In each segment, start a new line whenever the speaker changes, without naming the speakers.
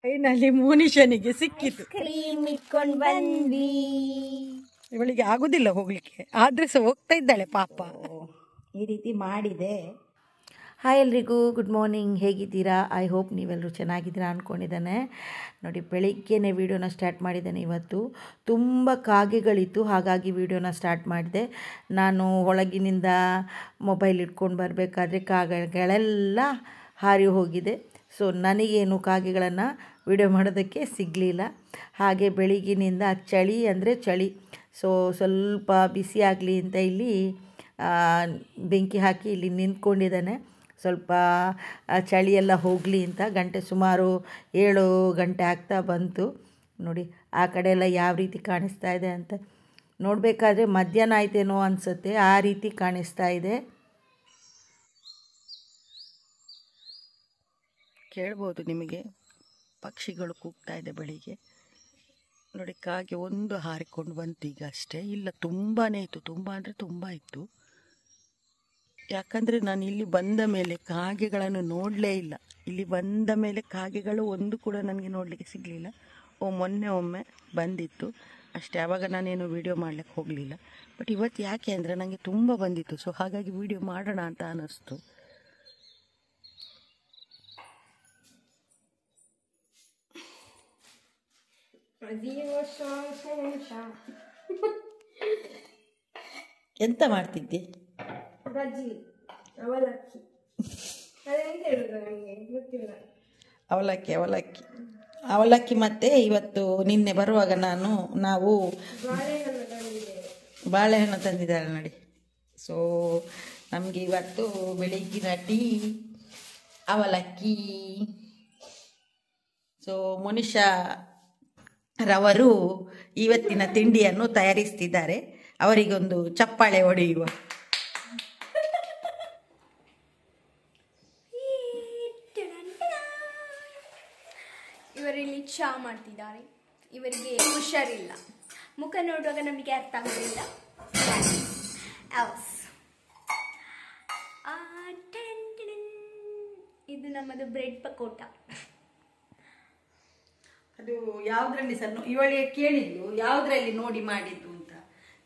Finally ಮೋನಿಶನಿಗೆ ಸಿಕ್ಕಿತು.
Cream ಇಟ್ಕೊಂಡು ಬಂದ್ವಿ.
ಇವಳಿಗೆ ಆಗುದಿಲ್ಲ ಹೋಗ್ಲಿಕ್ಕೆ, ಆದ್ರೆ ಸಹ ಹೋಗ್ತಾ ಇದ್ದಾಳೆ ಪಾಪ.
ಈ ರೀತಿ ಮಾಡಿದೆ. ಹಾಯ್ ಎಲ್ರಿಗೂ ಗುಡ್ ಮಾರ್ನಿಂಗ್, ಹೇಗಿದ್ದೀರಾ? ಐ ಹೋಪ್ ನೀವೆಲ್ಲರೂ ಚೆನ್ನಾಗಿದ್ದೀರಾ ಅಂದ್ಕೊಂಡಿದ್ದಾನೆ. ನೋಡಿ, ಬೆಳಿಗ್ಗೆನೇ ವೀಡಿಯೋನ ಸ್ಟಾರ್ಟ್ ಮಾಡಿದ್ದೇನೆ. ಇವತ್ತು ತುಂಬ ಕಾಗೆಗಳಿತ್ತು, ಹಾಗಾಗಿ ವೀಡಿಯೋನ ಸ್ಟಾರ್ಟ್ ಮಾಡಿದೆ. ನಾನು ಒಳಗಿನಿಂದ ಮೊಬೈಲ್ ಇಟ್ಕೊಂಡು ಬರಬೇಕಾದ್ರೆ ಕಾಗೆಗಳೆಲ್ಲ ಹಾರಿ ಹೋಗಿದೆ. ಸೊ ನನಗೇನು ಕಾಗೆಗಳನ್ನು ವಿಡಿಯೋ ಮಾಡೋದಕ್ಕೆ ಸಿಗಲಿಲ್ಲ. ಹಾಗೆ ಬೆಳಗಿನಿಂದ ಚಳಿ ಅಂದರೆ ಚಳಿ, ಸೊ ಸ್ವಲ್ಪ ಬಿಸಿ ಆಗಲಿ ಅಂತ ಇಲ್ಲಿ ಬೆಂಕಿ ಹಾಕಿ ಇಲ್ಲಿ ನಿಂತ್ಕೊಂಡಿದ್ದಾನೆ. ಸ್ವಲ್ಪ ಚಳಿಯೆಲ್ಲ ಹೋಗಲಿ ಅಂತ. ಗಂಟೆ ಸುಮಾರು 7 ಗಂಟೆ ಆಗ್ತಾ ಬಂತು. ನೋಡಿ ಆ ಕಡೆ ಎಲ್ಲ ಯಾವ ರೀತಿ ಕಾಣಿಸ್ತಾ ಇದೆ ಅಂತ ನೋಡಬೇಕಾದ್ರೆ ಮಧ್ಯಾಹ್ನ ಆಯ್ತೇನೋ ಅನಿಸುತ್ತೆ, ಆ ರೀತಿ ಕಾಣಿಸ್ತಾ ಇದೆ.
ಕೇಳ್ಬೋದು ನಿಮಗೆ, ಪಕ್ಷಿಗಳು ಕೂಗ್ತಾ ಇದೆ ಬೆಳಿಗ್ಗೆ. ನೋಡಿ, ಕಾಗೆ ಒಂದು ಹಾರಿಕೊಂಡು ಬಂತು ಈಗ ಅಷ್ಟೇ. ಇಲ್ಲ, ತುಂಬಾ ಇತ್ತು, ತುಂಬ ಅಂದರೆ ತುಂಬ ಇತ್ತು. ಯಾಕಂದರೆ ನಾನು ಇಲ್ಲಿ ಬಂದ ಮೇಲೆ ಕಾಗೆಗಳನ್ನು ನೋಡಲೇ ಇಲ್ಲ. ಇಲ್ಲಿ ಬಂದ ಮೇಲೆ ಕಾಗೆಗಳು ಒಂದು ಕೂಡ ನನಗೆ ನೋಡಲಿಕ್ಕೆ ಸಿಗಲಿಲ್ಲ. ಮೊನ್ನೆ ಒಮ್ಮೆ ಬಂದಿತ್ತು ಅಷ್ಟೇ, ಆವಾಗ ನಾನೇನು ವೀಡಿಯೋ ಮಾಡಲಿಕ್ಕೆ ಹೋಗಲಿಲ್ಲ. ಬಟ್ ಇವತ್ತು ಯಾಕೆ ಅಂದರೆ ನನಗೆ ತುಂಬ ಬಂದಿತ್ತು, ಸೊ ಹಾಗಾಗಿ ವೀಡಿಯೋ ಮಾಡೋಣ ಅಂತ ಅನ್ನಿಸ್ತು. ಎಂತ ಮಾಡ್ತಿದ್ದೆ? ಅವಲಕ್ಕಿ ಮತ್ತೆ ಇವತ್ತು ನಿನ್ನೆ ಬರುವಾಗ ನಾವು ಬಾಳೆಹಣ್ಣು ತಂದಿದ್ದಾರೆ ನೋಡಿ. ಸೊ ನಮಗೆ ಇವತ್ತು ಬೆಳಿಗ್ಗಿನ ಟೀ ಅವಲಕ್ಕಿ. ಸೊ ಮನುಷ್ಯ ರವರು ಇವತ್ತಿನ ತಿಂಡಿಯನ್ನು ತಯಾರಿಸ್ತಿದ್ದಾರೆ. ಅವರಿಗೊಂದು ಚಪ್ಪಾಳೆ ಹೊಡೆಯುವ.
ಇವರಿಲ್ಲಿ ಚಾ ಮಾಡ್ತಿದ್ದಾರೆ. ಇವರಿಗೆ ಹುಷಾರಿಲ್ಲ, ಮುಖ ನೋಡುವಾಗ ನಮಗೆ ಅರ್ಥ ಆಗೋದಿಲ್ಲ. ಇದು ನಮ್ಮದು ಬ್ರೆಡ್ ಪಕೋಟ.
ಅದು ಯಾವುದ್ರಲ್ಲಿ ಸಹ ಇವಳಿಗೆ ಕೇಳಿದ್ಲು, ಯಾವುದ್ರಲ್ಲಿ ನೋಡಿ ಮಾಡಿದ್ದು ಅಂತ.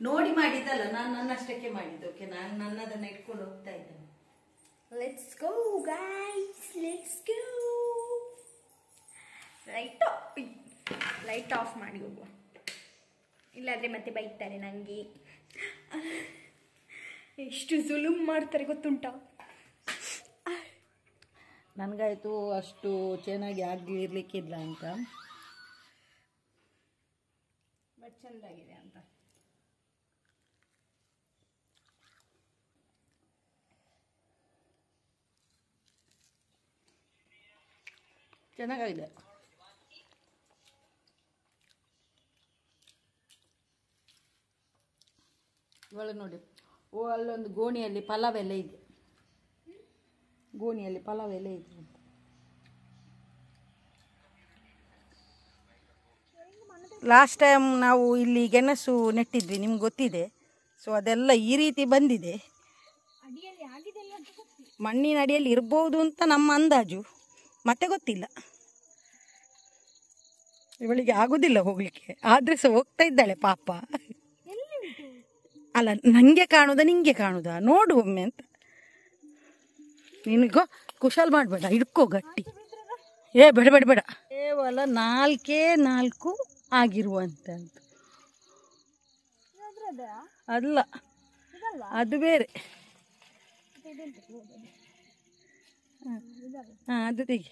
ನೋಡಿ ಮಾಡಿದ್ದಲ್ಲ, ನಾನು ನನ್ನಷ್ಟಕ್ಕೆ ಮಾಡಿದ್ದು. ಓಕೆ, ನಾನು ನನ್ನದನ್ನು ಇಟ್ಕೊಂಡು ಹೋಗ್ತಾ ಇದ್ದೇನೆ.
Let's go guys, let's go. Light off ಮಾಡಿ ಹೋಗುವ, ಇಲ್ಲಾದರೆ ಮತ್ತೆ ಬೈತಾರೆ ನನಗೆ. ಎಷ್ಟು ಜುಲುಮ್ ಮಾಡ್ತಾರೆ ಗೊತ್ತುಂಟ.
ನನಗಾಯಿತು ಅಷ್ಟು ಚೆನ್ನಾಗಿ ಆಗಿರ್ಲಿಕ್ಕಿಲ್ಲ ಅಂತ,
ಬಟ್ ಚೆಂದಾಗಿದೆ ಅಂತ.
ಚೆನ್ನಾಗಿದೆ. ಇವಳು ನೋಡಿ, ಅಲ್ಲೊಂದು ಗೋಣಿಯಲ್ಲಿ ಪಲಾವ್ ಎಲೆ ಇದೆ, ಗೋಣಿಯಲ್ಲಿ ಪಲಾವ್ ಎಲೆ ಇದೆ ಅಂತ. ಲಾಸ್ಟ್ ಟೈಮ್ ನಾವು ಇಲ್ಲಿ ಗೆಣಸು ನೆಟ್ಟಿದ್ವಿ, ನಿಮ್ಗೆ ಗೊತ್ತಿದೆ. ಸೊ ಅದೆಲ್ಲ ಈ ರೀತಿ ಬಂದಿದೆ. ಮಣ್ಣಿನ ಅಡಿಯಲ್ಲಿ ಇರ್ಬೋದು ಅಂತ ನಮ್ಮ ಅಂದಾಜು, ಮತ್ತೆ ಗೊತ್ತಿಲ್ಲ. ಇವಳಿಗೆ ಆಗುದಿಲ್ಲ ಹೋಗ್ಲಿಕ್ಕೆ, ಆದ್ರೆ ಸಹ ಹೋಗ್ತಾ ಇದ್ದಾಳೆ ಪಾಪ. ಅಲ್ಲ, ನನಗೆ ಕಾಣುದಾ ನಿಂಗೆ ಕಾಣುದಾ ನೋಡು ಒಮ್ಮೆ ಅಂತ. ನಿನಗೋ ಕುಶಲ್ ಮಾಡಬೇಡ, ಹಿಡ್ಕೋ ಗಟ್ಟಿ. ಬೇಡ ಬೇಡ ಬೇಡ, ಕೇವಲ 4 ಆಗಿರುವಂಥದ್ದು. ಅಲ್ಲ, ಅದು ಬೇರೆ. ಅದು ತೆಗಿ.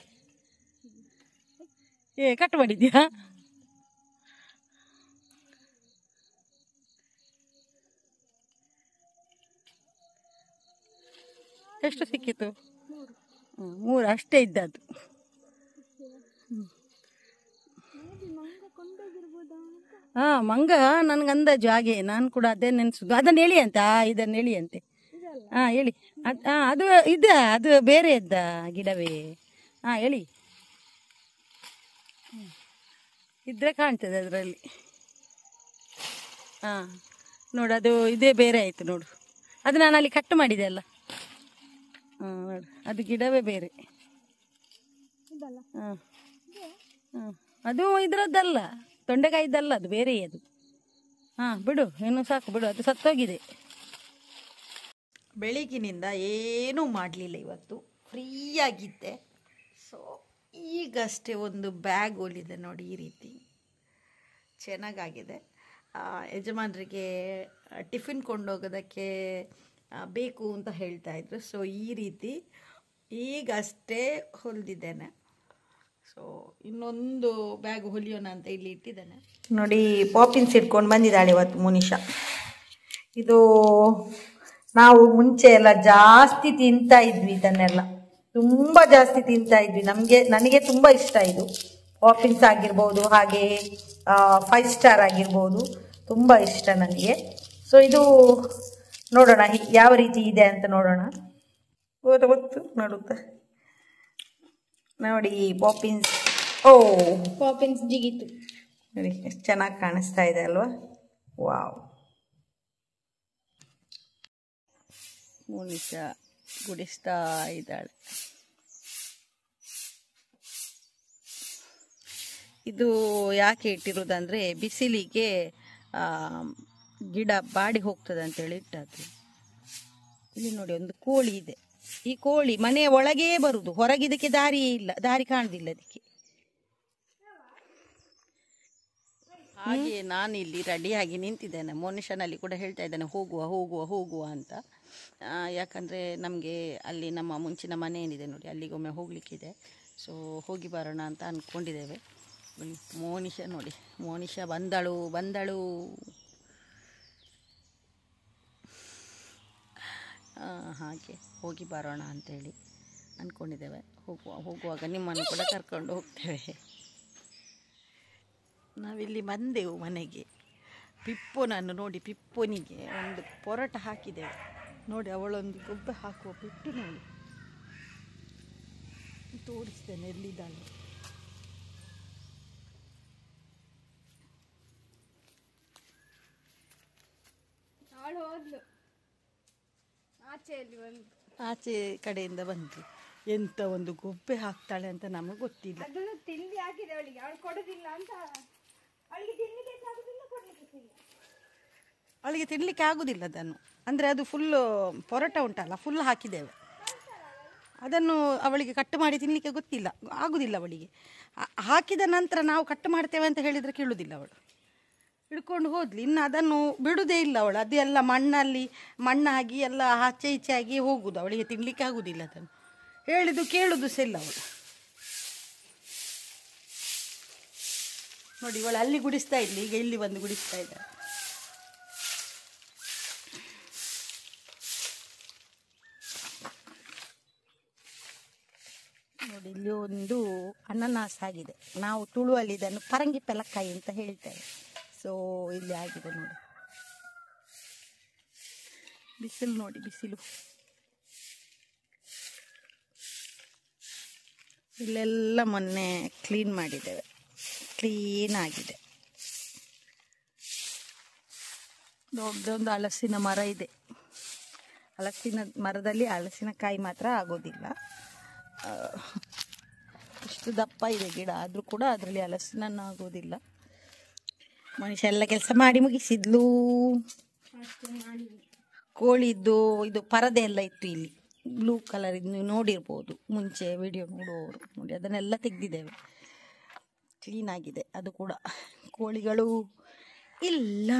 ಕಟ್ ಮಾಡಿದ್ಯಾ? ಎಷ್ಟು ಸಿಕ್ಕಿತು? 3 ಅಷ್ಟೇ ಇದ್ದದ್ದು. ಮಂಗ ನನ್ಗೆ ಅಂದಾಜು ಹಾಗೆ, ನಾನು ಕೂಡ ಅದೇ ನೆನೆಸುದು. ಅದನ್ನು ಹೇಳಿ ಅಂತ, ಇದನ್ನು ಹೇಳಿ ಅಂತೆ. ಹೇಳಿ. ಅದು ಬೇರೆ ಇದ್ದ ಗಿಡವೇ. ಹೇಳಿ. ಇದ್ರೆ ಕಾಣ್ತದೆ ಅದರಲ್ಲಿ. ನೋಡು, ಅದು ಇದೇ ಬೇರೆ ಆಯಿತು ನೋಡು. ಅದು ನಾನು ಅಲ್ಲಿ ಕಟ್ ಮಾಡಿದೆ ಅಲ್ಲ. ನೋಡು, ಅದು ಗಿಡವೇ ಬೇರೆ. ಹಾಂ ಅದು ಇದ್ರದ್ದಲ್ಲ, ತೊಂಡೆಕಾಯಿದ್ದಲ್ಲ, ಅದು ಬೇರೆ ಅದು. ಹಾಂ ಬಿಡು, ಇನ್ನು ಸಾಕು ಬಿಡು, ಅದು ಸತ್ತೋಗಿದೆ. ಬೆಳಗಿನಿಂದ ಏನೂ ಮಾಡಲಿಲ್ಲ ಇವತ್ತು, ಫ್ರೀಯಾಗಿದ್ದೆ. ಸೊ ಈಗಷ್ಟೇ ಒಂದು ಬ್ಯಾಗ್ ಹೊಲಿದೆ ನೋಡಿ, ಈ ರೀತಿ ಚೆನ್ನಾಗಾಗಿದೆ. ಯಜಮಾನರಿಗೆ ಟಿಫಿನ್ ಕೊಂಡೋಗೋದಕ್ಕೆ ಬೇಕು ಅಂತ ಹೇಳ್ತಾಯಿದ್ರು. ಸೊ ಈ ರೀತಿ ಈಗಷ್ಟೇ ಹೊಲಿದಿದ್ದೇನೆ. ಸೊ ಇನ್ನೊಂದು ಬ್ಯಾಗ್ ಹೊಲಿಯೋಣ ಅಂತ ಇಲ್ಲಿ ಇಟ್ಟಿದ್ದೇನೆ ನೋಡಿ. ಪಾಪಿನ್ಸ್ ಇಟ್ಕೊಂಡು ಬಂದಿದ್ದಾಳೆ ಇವತ್ತು ಮುನಿಷಾ. ಇದು ನಾವು ಮುಂಚೆ ಎಲ್ಲ ಜಾಸ್ತಿ ತಿಂತಾ ಇದ್ವಿ, ಇದನ್ನೆಲ್ಲ ತುಂಬ ಜಾಸ್ತಿ ತಿಂತಾ ಇದ್ವಿ. ನನಗೆ ತುಂಬ ಇಷ್ಟ ಇದು. ಪಾಪಿನ್ಸ್ ಆಗಿರ್ಬೋದು, ಹಾಗೆ 5 ಸ್ಟಾರ್ ಆಗಿರ್ಬೋದು, ತುಂಬ ಇಷ್ಟ ನನಗೆ. ಸೊ ಇದು ನೋಡೋಣ ಯಾವ ರೀತಿ ಇದೆ ಅಂತ ನೋಡೋಣ. ಗೊತ್ತು ನೋಡುತ್ತಾ ನೋಡಿ ಪಾಪಿನ್ಸ್.
ಪಾಪಿನ್ಸ್ ಜಿಗಿತು
ನೋಡಿ, ಎಷ್ಟು ಚೆನ್ನಾಗಿ ಕಾಣಿಸ್ತಾ ಇದೆ ಅಲ್ವಾ? ವಾವ್. ಮುನಿಷಾ ಗುಡಿಸ್ತಾ ಇದ್ದಾಳೆ. ಇದು ಯಾಕೆ ಇಟ್ಟಿರೋದಂದರೆ ಬಿಸಿಲಿಗೆ ಗಿಡ ಬಾಡಿ ಹೋಗ್ತದೆ ಅಂತೇಳಿ ಇಟ್ಟದ್ದು. ಇಲ್ಲಿ ನೋಡಿ ಒಂದು ಕೋಳಿ ಇದೆ. ಈ ಕೋಳಿ ಮನೆಯ ಒಳಗೇ ಬರುದು, ಹೊರಗಿದಕ್ಕೆ ದಾರಿಯೇ ಇಲ್ಲ, ದಾರಿ ಕಾಣುದಿಲ್ಲ ಅದಕ್ಕೆ. ಹಾಗೆ ನಾನು ಇಲ್ಲಿ ರೆಡಿಯಾಗಿ ನಿಂತಿದ್ದೇನೆ. ಮೋನಿಷನಲ್ಲಿ ಕೂಡ ಹೇಳ್ತಾ ಇದ್ದೇನೆ ಹೋಗುವ ಹೋಗುವ ಹೋಗುವ ಅಂತ. ಯಾಕಂದರೆ ನಮಗೆ ಅಲ್ಲಿ ನಮ್ಮ ಮುಂಚಿನ ಮನೆ ಏನಿದೆ ನೋಡಿ, ಅಲ್ಲಿಗೊಮ್ಮೆ ಹೋಗಲಿಕ್ಕಿದೆ. ಸೊ ಹೋಗಿ ಬರೋಣ ಅಂತ ಅಂದ್ಕೊಂಡಿದ್ದೇವೆ. ಮೋನಿಷಾ ನೋಡಿ, ಮೋನಿಷಾ ಬಂದಳು. ಹಾಗೆ ಹೋಗಿ ಬರೋಣ ಅಂತೇಳಿ ಅಂದ್ಕೊಂಡಿದ್ದೇವೆ. ಹೋಗುವಾಗ ನಿಮ್ಮನ್ನು ಕೂಡ ಕರ್ಕೊಂಡು ಹೋಗ್ತೇವೆ. ನಾವಿಲ್ಲಿ ಬಂದೆವು ಮನೆಗೆ. ಪಿಪ್ಪುನನ್ನು ನೋಡಿ, ಪಿಪ್ಪುನಿಗೆ ಒಂದು ಪೊರಟ ಹಾಕಿದೆವು ನೋಡಿ. ಅವಳೊಂದು ಗೊಬ್ಬೆ ಹಾಕುವ ಬಿಟ್ಟು ನೋಡಿ, ತೋರಿಸ್ತೇನೆ ಎಲ್ಲಿದ್ದಾಳೆ. ಆಚೆ ಕಡೆಯಿಂದ ಬಂತು. ಎಂತ ಒಂದು ಗೊಬ್ಬೆ ಹಾಕ್ತಾಳೆ ಅಂತ ನಮಗೆ ಗೊತ್ತಿಲ್ಲ.
ತಿಂಡಿ ಹಾಕಿದೆ ಅವಳಿಗೆ, ಅವಳು ಕೊಡುದಿಲ್ಲ ಅಂತ.
ಅವಳಿಗೆ ತಿನ್ನಲಿಕ್ಕೆ ಆಗುದಿಲ್ಲ ಅದನ್ನು. ಅಂದರೆ ಅದು ಫುಲ್ಲು ಪೊರಟ ಉಂಟಲ್ಲ, ಫುಲ್ ಹಾಕಿದ್ದೇವೆ. ಅದನ್ನು ಅವಳಿಗೆ ಕಟ್ ಮಾಡಿ ತಿನ್ನಲಿಕ್ಕೆ ಗೊತ್ತಿಲ್ಲ, ಆಗುದಿಲ್ಲ ಅವಳಿಗೆ. ಹಾಕಿದ ನಂತರ ನಾವು ಕಟ್ ಮಾಡ್ತೇವೆ ಅಂತ ಹೇಳಿದರೆ ಕೇಳುವುದಿಲ್ಲ ಅವಳು. ಹಿಡ್ಕೊಂಡು ಹೋದ್ಲಿ. ಇನ್ನು ಅದನ್ನು ಬಿಡುವುದೇ ಇಲ್ಲ ಅವಳು. ಅದೆಲ್ಲ ಮಣ್ಣಾಗಿ ಎಲ್ಲ ಆಚೆ ಈಚೆ ಆಗಿ ಹೋಗುದು. ಅವಳಿಗೆ ತಿನ್ನಲಿಕ್ಕೆ ಆಗುದಿಲ್ಲ ಅದನ್ನು. ಹೇಳಿದ್ದು ಕೇಳುದು ಸಹ ಇಲ್ಲ ಅವಳು. ನೋಡಿ, ಇವಳು ಅಲ್ಲಿ ಗುಡಿಸ್ತಾ ಇದ್ಲಿ, ಈಗ ಇಲ್ಲಿ ಬಂದು ಗುಡಿಸ್ತಾ ಇದ್ದಾಳೆ. ನೋಡಿ, ಇಲ್ಲಿ ಒಂದು ಅನನಾಸ್ ಆಗಿದೆ. ನಾವು ತುಳುವಲ್ಲಿ ಇದನ್ನು ಪರಂಗಿ ಪೆಲಕಾಯಿ ಅಂತ ಹೇಳ್ತೇವೆ. ಸೊ ಇಲ್ಲಿ ಆಗಿದೆ ನೋಡಿ. ಬಿಸಿಲು ನೋಡಿ, ಬಿಸಿಲು. ಇಲ್ಲೆಲ್ಲ ಮೊನ್ನೆ ಕ್ಲೀನ್ ಮಾಡಿದ್ದೇವೆ, ಕ್ಲೀನ್ ಆಗಿದೆ. ದೊಡ್ಡದೊಂದು ಹಲಸಿನ ಮರ ಇದೆ. ಹಲಸಿನ ಮರದಲ್ಲಿ ಹಲಸಿನಕಾಯಿ ಮಾತ್ರ ಆಗೋದಿಲ್ಲ. ಇಷ್ಟು ದಪ್ಪ ಇದೆ ಗಿಡ, ಆದರೂ ಕೂಡ ಅದರಲ್ಲಿ ಹಲಸಿನನ್ನು ಆಗೋದಿಲ್ಲ. ಮನುಷ್ಯ ಎಲ್ಲ ಕೆಲಸ ಮಾಡಿ ಮುಗಿಸಿದ್ಲು. ಕೋಳಿದ್ದು ಇದು ಪರದೆ ಎಲ್ಲ ಇತ್ತು ಇಲ್ಲಿ, ಬ್ಲೂ ಕಲರ್. ಇದು ನೀವು ನೋಡಿರ್ಬೋದು ಮುಂಚೆ ವಿಡಿಯೋ ನೋಡುವವರು. ನೋಡಿ, ಅದನ್ನೆಲ್ಲ ತೆಗೆದಿದ್ದೇವೆ, ಕ್ಲೀನ್ ಆಗಿದೆ ಅದು ಕೂಡ. ಕೋಳಿಗಳು ಇಲ್ಲ.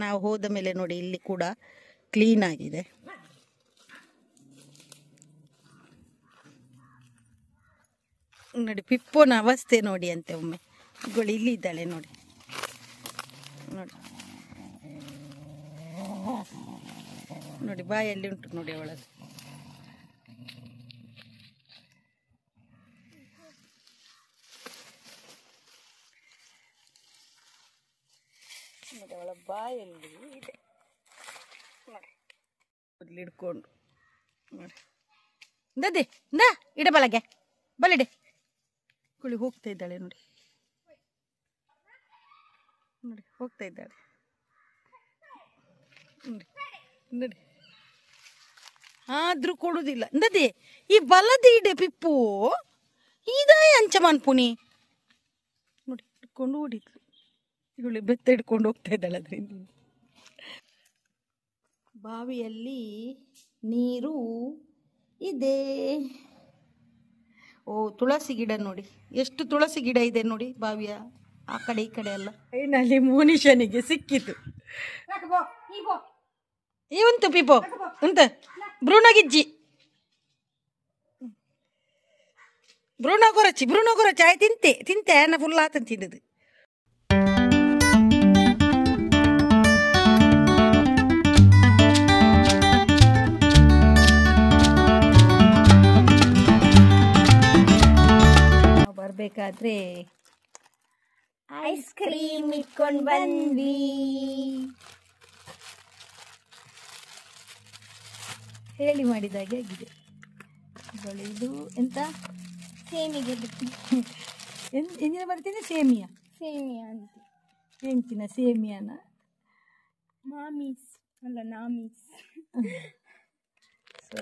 ನಾವು ಹೋದ ಮೇಲೆ ನೋಡಿ, ಇಲ್ಲಿ ಕೂಡ ಕ್ಲೀನ್ ಆಗಿದೆ. ನೋಡಿ, ಪಿಪ್ಪೋನ ಅವಸ್ಥೆ ನೋಡಿ ಅಂತೆ ಒಮ್ಮೆ. ಇಗಳು ಇಲ್ಲಿ ಇದ್ದಾಳೆ ನೋಡಿ, ನೋಡಿ ನೋಡಿ, ಬಾಯಲ್ಲಿ ಉಂಟು ನೋಡಿ ಅವಳದು. ನೋಡಿ, ಅವಳ ಬಾಯಲ್ಲಿ ಇದೆ ನೋಡಿ, ಮೊದಲು ಹಿಡ್ಕೊಂಡು ನೋಡಿ. ಇಂದದೆ ಇಂದ ಇಡ ಬಳಗೆ ಬಲಿಡೆ ಕುಳಿ ಹೋಗ್ತಾ ಇದ್ದಾಳೆ ನೋಡಿ, ನೋಡಿ ಹೋಗ್ತಾ ಇದ್ದಾಳೆ ನೋಡಿ, ನೋಡಿ ಆದ್ರೂ ಕೊಡುದಿಲ್ಲ ನದಿ ಈ ಬಲದಿಡೆ ಪಿಪ್ಪು ಇದಾಯ ಅಂಚಮಾನ್ ಪುನಿ ನೋಡಿ ಇಟ್ಕೊಂಡು ಓಡಿದ್ಲು ಇವಳು ಬೆತ್ತ ಹಿಡ್ಕೊಂಡು ಹೋಗ್ತಾ ಇದ್ದಾಳೆ ಅದರಿಂದ. ಬಾವಿಯಲ್ಲಿ ನೀರು ಇದೆ. ಓ ತುಳಸಿ ಗಿಡ ನೋಡಿ, ಎಷ್ಟು ತುಳಸಿ ಗಿಡ ಇದೆ ನೋಡಿ ಬಾವಿಯ ಆ ಕಡೆ ಈ ಕಡೆ ಎಲ್ಲ. ಫೈನಲಿ ಮೋನಿಶನಿಗೆ ಸಿಕ್ಕಿತು. ಇವಂತು ಪಿಪೋ ಉಂತ ಬ್ರೂನಗಿಜ್ಜಿ ಬ್ರೂನ ಗೊರಚಿ ಆಯ್ ತಿಂತೆ ನಾ ಫುಲ್ ಆತಂತ ತಿಂದದು. ಬರ್ಬೇಕಾದ್ರೆ
ಐಸ್ ಕ್ರೀಮ್ ಇಟ್ಕೊಂಡು ಬಂದ್ವಿ.
ಹೇಳಿ ಮಾಡಿದಾಗೆ ಆಗಿದೆ. ಇದು ಎಂತ
ಸೇಮಿಗೆ
ಎಂಜಿನ ಬರ್ತೀನಿ ಸೇಮಿಯಾ
ಅಂತ
ಎಂಚಿನ ಸೇಮಿಯಾನ
ಮಾಮೀಸ್ ಅಲ್ಲ ನಾಮೀಸ್.
ಸೊ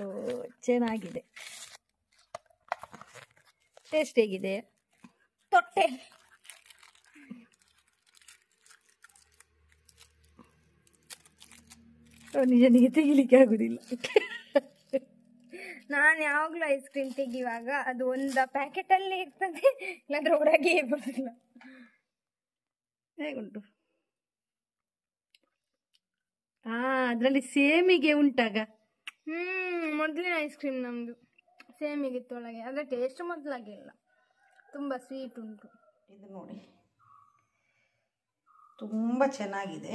ಚೆನ್ನಾಗಿದೆ. ಟೇಸ್ಟ್ ಹೇಗಿದೆ?
ತೊಟ್ಟೆ
ನಿಜನಿಗೆ ತೆಗಿಲಿಕ್ಕೆ ಆಗುದಿಲ್ಲ.
ನಾನು ಯಾವಾಗಲೂ ಐಸ್ ಕ್ರೀಮ್ ತೆಗಿಯುವಾಗ ಅದು ಒಂದು ಪ್ಯಾಕೆಟಲ್ಲಿ ಇರ್ತದೆ, ಇಲ್ಲಾಂದ್ರೆ ಹೊರಗೆ ಬರೋದಿಲ್ಲ.
ಹೇಗುಂಟು? ಅದರಲ್ಲಿ ಸೇಮಿಗೆ ಉಂಟಾಗ
ಮೊದಲಿನ ಐಸ್ ಕ್ರೀಮ್ ನಮ್ಮದು ಸೇಮಿಗಿತ್ತು ಒಳಗೆ, ಅದರ ಟೇಸ್ಟ್ ಮೊದಲಾಗಿಲ್ಲ, ತುಂಬ ಸ್ವೀಟ್ ಉಂಟು.
ಇದು ನೋಡಿ ತುಂಬ ಚೆನ್ನಾಗಿದೆ,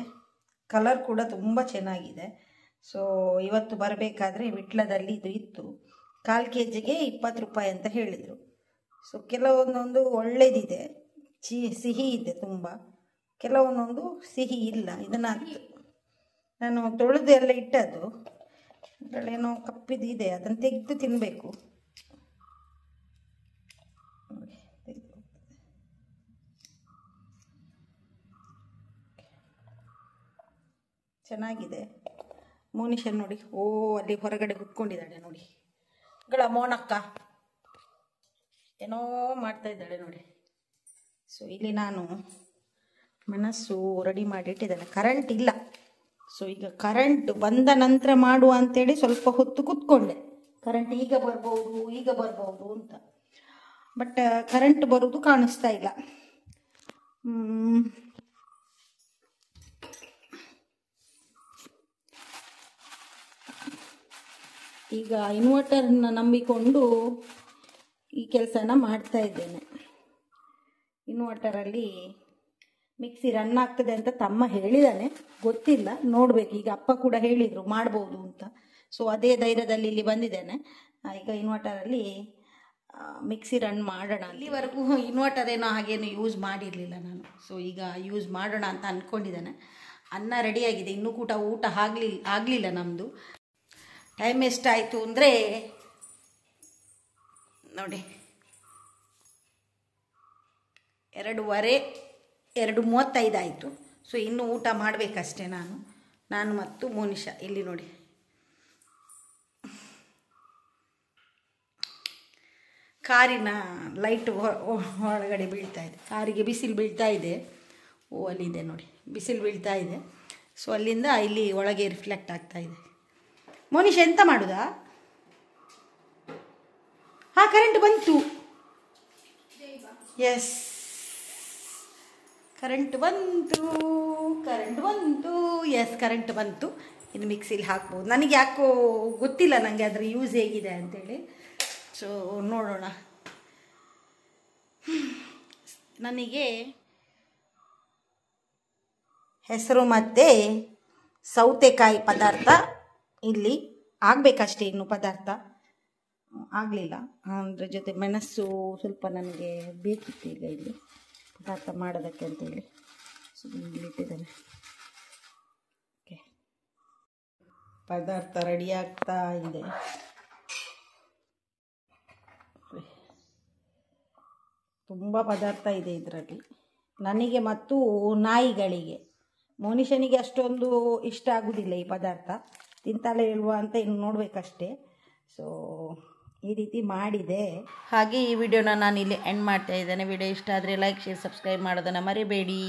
ಕಲರ್ ಕೂಡ ತುಂಬ ಚೆನ್ನಾಗಿದೆ. ಸೊ ಇವತ್ತು ಬರಬೇಕಾದ್ರೆ ವಿಟ್ಲದಲ್ಲಿ ಇದು ಇತ್ತು, 1/4 kgಗೆ 20 ರೂಪಾಯಿ ಅಂತ ಹೇಳಿದರು. ಸೊ ಕೆಲವೊಂದೊಂದು ಒಳ್ಳೆದಿದೆ, ಸಿಹಿ ಇದೆ ತುಂಬ, ಕೆಲವೊಂದೊಂದು ಸಿಹಿ ಇಲ್ಲ. ಇದನ್ನು ನಾನು ತೊಳೆದು ಎಲ್ಲ ಇಟ್ಟದ್ದು, ಅದರಲ್ಲೇನೋ ಕಪ್ಪಿದು ಇದೆ, ಅದನ್ನು ತೆಗೆದು ತಿನ್ನಬೇಕು. ಚೆನ್ನಾಗಿದೆ. ಮೋನಿಶನ್ ನೋಡಿ, ಓ ಅಲ್ಲಿ ಹೊರಗಡೆ ಕುತ್ಕೊಂಡಿದ್ದಾಳೆ ನೋಡಿ, ಮೋನಕ್ಕ ಏನೋ ಮಾಡ್ತಾ ಇದ್ದಾಳೆ ನೋಡಿ. ಸೊ ಇಲ್ಲಿ ನಾನು ಮೆಣಸು ರೆಡಿ ಮಾಡಿ ಇಟ್ಟಿದ್ದೇನೆ, ಕರೆಂಟ್ ಇಲ್ಲ. ಸೊ ಈಗ ಕರೆಂಟ್ ಬಂದ ನಂತರ ಮಾಡುವ ಅಂತೇಳಿ ಸ್ವಲ್ಪ ಹೊತ್ತು ಕೂತ್ಕೊಂಡೆ, ಕರೆಂಟ್ ಈಗ ಬರ್ಬೋದು ಅಂತ. ಬಟ್ ಕರೆಂಟ್ ಬರೋದು ಕಾಣಿಸ್ತಾ ಇಲ್ಲ. ಈಗ ಇನ್ವರ್ಟರ್ನ ನಂಬಿಕೊಂಡು ಈ ಕೆಲಸನ ಮಾಡ್ತಾ ಇದ್ದೇನೆ. ಇನ್ವರ್ಟರಲ್ಲಿ ಮಿಕ್ಸಿ ರನ್ ಆಗ್ತದೆ ಅಂತ ತಮ್ಮ ಹೇಳಿದಾನೆ, ಗೊತ್ತಿಲ್ಲ, ನೋಡಬೇಕು. ಈಗ ಅಪ್ಪ ಕೂಡ ಹೇಳಿದರು ಮಾಡ್ಬೋದು ಅಂತ. ಸೊ ಅದೇ ಧೈರ್ಯದಲ್ಲಿ ಇಲ್ಲಿ ಬಂದಿದ್ದೇನೆ. ಈಗ ಇನ್ವರ್ಟರಲ್ಲಿ ಮಿಕ್ಸಿ ರನ್ ಮಾಡೋಣ. ಇಲ್ಲಿವರೆಗೂ ಇನ್ವರ್ಟರ್ ಏನೋ ಹಾಗೇನು ಯೂಸ್ ಮಾಡಿರಲಿಲ್ಲ ನಾನು. ಸೊ ಈಗ ಯೂಸ್ ಮಾಡೋಣ ಅಂತ ಅಂದ್ಕೊಂಡಿದ್ದೇನೆ. ಅನ್ನ ರೆಡಿಯಾಗಿದೆ, ಇನ್ನೂ ಊಟ ಆಗಲಿಲ್ಲ ನಮ್ಮದು. ಟೈಮ್ ಎಷ್ಟಾಯಿತು ಅಂದರೆ ನೋಡಿ 2:35 ಆಯಿತು. ಸೊ ಇನ್ನೂ ಊಟ ಮಾಡಬೇಕಷ್ಟೇ ನಾನು ಮತ್ತು ಮೋನಿಶಾ. ಇಲ್ಲಿ ನೋಡಿ ಕಾರಿನ ಲೈಟ್ ಹೊರಗಡೆ ಬೀಳ್ತಾ ಇದೆ, ಕಾರಿಗೆ ಬಿಸಿಲು ಬೀಳ್ತಾ ಇದೆ. ಓ ಅಲ್ಲಿದೆ ನೋಡಿ, ಬಿಸಿಲು ಬೀಳ್ತಾ ಇದೆ. ಸೊ ಅಲ್ಲಿಂದ ಇಲ್ಲಿ ಒಳಗೆ ರಿಫ್ಲೆಕ್ಟ್ ಆಗ್ತಾ ಇದೆ. ಮೋನಿಶಾ ಎಂತ ಮಾಡುದಾ? ಕರೆಂಟ್ ಬಂತು. ಎಸ್, ಕರೆಂಟ್ ಬಂತು. ಇನ್ನು ಮಿಕ್ಸಿಲಿ ಹಾಕ್ಬೋದು. ನನಗೆ ಯಾಕೋ ಗೊತ್ತಿಲ್ಲ, ನನಗೆ ಅದರ ಯೂಸ್ ಹೇಗಿದೆ ಅಂತೇಳಿ. ಸೊ ನೋಡೋಣ. ನನಗೆ ಹೆಸರು ಮತ್ತು ಸೌತೆಕಾಯಿ ಪದಾರ್ಥ ಇಲ್ಲಿ ಆಗಬೇಕಷ್ಟೇ, ಇನ್ನು ಪದಾರ್ಥ ಆಗಲಿಲ್ಲ. ಅದರ ಜೊತೆ ಮೆಣಸು ಸ್ವಲ್ಪ ನನಗೆ ಬೇಕಿತ್ತು ಈಗ ಇಲ್ಲಿ ಪದಾರ್ಥ ಮಾಡೋದಕ್ಕೆ ಅಂತೇಳಿ. ಸೊ ಇಲ್ಲಿಟ್ಟಿದ್ದೇನೆ. ಓಕೆ, ಪದಾರ್ಥ ರೆಡಿ ಆಗ್ತಾ ಇದೆ. ತುಂಬ ಪದಾರ್ಥ ಇದೆ ಇದರಲ್ಲಿ, ನನಗೆ ಮತ್ತು ನಾಯಿಗಳಿಗೆ. ಮೋನಿಶನಿಗೆ ಅಷ್ಟೊಂದು ಇಷ್ಟ ಆಗುವುದಿಲ್ಲ ಈ ಪದಾರ್ಥ,
ತಿಂತಾಳೆ ಇಲ್ವಾ ಅಂತ ಇನ್ನು ನೋಡಬೇಕಷ್ಟೇ. ಸೊ ಈ ರೀತಿ ಮಾಡಿದೆ. ಹಾಗೆ ಈ ವಿಡಿಯೋನ ನಾನು ಇಲ್ಲಿ ಎಂಡ್ ಮಾಡ್ತಾ ಇದ್ದೇನೆ. ವಿಡಿಯೋ ಇಷ್ಟ ಆದರೆ ಲೈಕ್, ಶೇರ್, ಸಬ್ಸ್ಕ್ರೈಬ್ ಮಾಡೋದನ್ನು ಮರಿಬೇಡಿ.